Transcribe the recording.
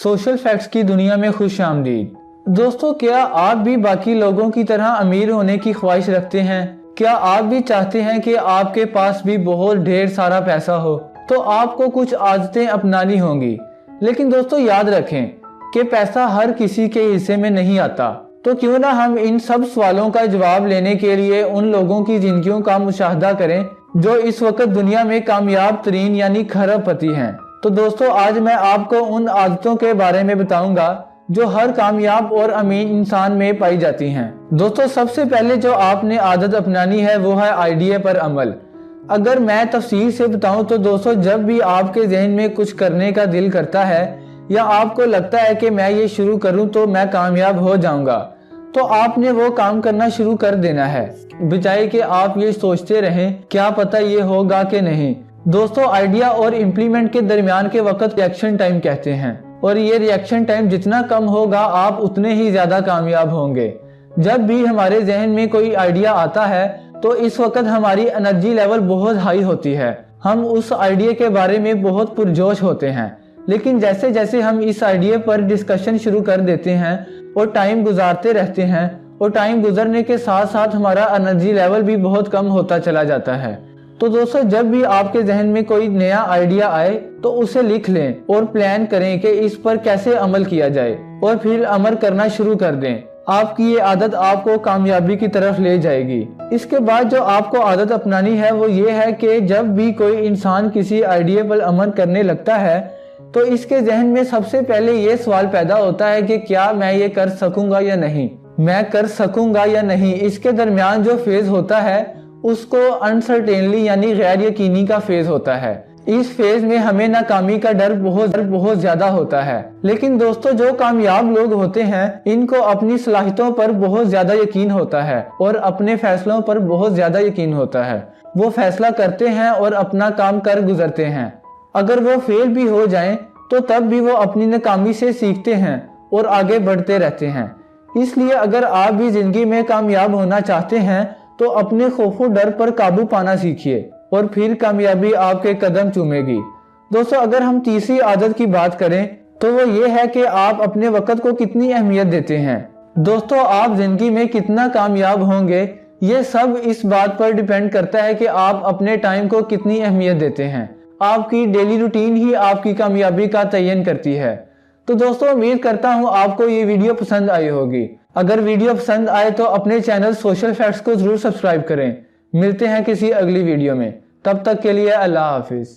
Social facts की दुनिया में खुश आमदीद। दोस्तों, क्या आप भी बाकी लोगों की तरह अमीर होने की ख्वाहिश रखते हैं? क्या आप भी चाहते हैं कि आपके पास भी बहुत ढेर सारा पैसा हो? तो आपको कुछ आदतें अपनानी होंगी। लेकिन दोस्तों, याद रखें कि पैसा हर किसी के हिस्से में नहीं आता। तो क्यों ना हम इन सब सवालों का जवाब लेने के लिए उन लोगों की जिंदगियों का मुशाहदा करें जो इस वक्त दुनिया में कामयाब तरीन यानी खरबपति हैं। तो दोस्तों, आज मैं आपको उन आदतों के बारे में बताऊंगा जो हर कामयाब और अमीर इंसान में पाई जाती हैं। दोस्तों, सबसे पहले जो आपने आदत अपनानी है वो है आइडिया पर अमल। अगर मैं तफसील से बताऊं तो दोस्तों, जब भी आपके जहन में कुछ करने का दिल करता है या आपको लगता है कि मैं ये शुरू करूं तो मैं कामयाब हो जाऊंगा, तो आपने वो काम करना शुरू कर देना है, बजाय कि आप ये सोचते रहें क्या पता ये होगा कि नहीं। दोस्तों, आइडिया और इम्प्लीमेंट के दरमियान के वक्त रिएक्शन टाइम कहते हैं, और ये रिएक्शन टाइम जितना कम होगा आप उतने ही ज्यादा कामयाब होंगे। जब भी हमारे जहन में कोई आइडिया आता है तो इस वक्त हमारी एनर्जी लेवल बहुत हाई होती है, हम उस आइडिया के बारे में बहुत पुरजोश होते हैं। लेकिन जैसे जैसे हम इस आइडिया पर डिस्कशन शुरू कर देते हैं और टाइम गुजारते रहते हैं, और टाइम गुजरने के साथ साथ हमारा एनर्जी लेवल भी बहुत कम होता चला जाता है। तो दोस्तों, जब भी आपके जहन में कोई नया आइडिया आए तो उसे लिख लें और प्लान करें कि इस पर कैसे अमल किया जाए, और फिर अमल करना शुरू कर दें। आपकी ये आदत आपको कामयाबी की तरफ ले जाएगी। इसके बाद जो आपको आदत अपनानी है वो ये है कि जब भी कोई इंसान किसी आइडिया पर अमल करने लगता है तो इसके जहन में सबसे पहले ये सवाल पैदा होता है कि क्या मैं ये कर सकूंगा या नहीं, मैं कर सकूंगा या नहीं। इसके दरमियान जो फेज होता है उसको अनसर्टेनली यानी गैर यकीनी का फेज होता है। इस फेज में हमें नाकामी का डर बहुत ज्यादा होता है। लेकिन दोस्तों, जो कामयाब लोग होते हैं इनको अपनी सलाहियतों पर बहुत ज्यादा यकीन होता है और अपने फैसलों पर बहुत ज्यादा यकीन होता है। वो फैसला करते हैं और अपना काम कर गुजरते हैं। अगर वो फेल भी हो जाएं तो तब भी वो अपनी नाकामी से सीखते हैं और आगे बढ़ते रहते हैं। इसलिए अगर आप भी जिंदगी में कामयाब होना चाहते हैं तो अपने खौफ डर पर काबू पाना सीखिए और फिर कामयाबी आपके कदम चूमेगी। दोस्तों, अगर हम तीसरी आदत की बात करें तो वो ये है कि आप अपने वक्त को कितनी अहमियत देते हैं। दोस्तों, आप जिंदगी में कितना कामयाब होंगे ये सब इस बात पर डिपेंड करता है कि आप अपने टाइम को कितनी अहमियत देते हैं। आपकी डेली रूटीन ही आपकी कामयाबी का तयन करती है। तो दोस्तों, उम्मीद करता हूँ आपको ये वीडियो पसंद आई होगी। अगर वीडियो पसंद आए तो अपने चैनल सोशल फैक्ट्स को जरूर सब्सक्राइब करें। मिलते हैं किसी अगली वीडियो में, तब तक के लिए अल्लाह हाफिज।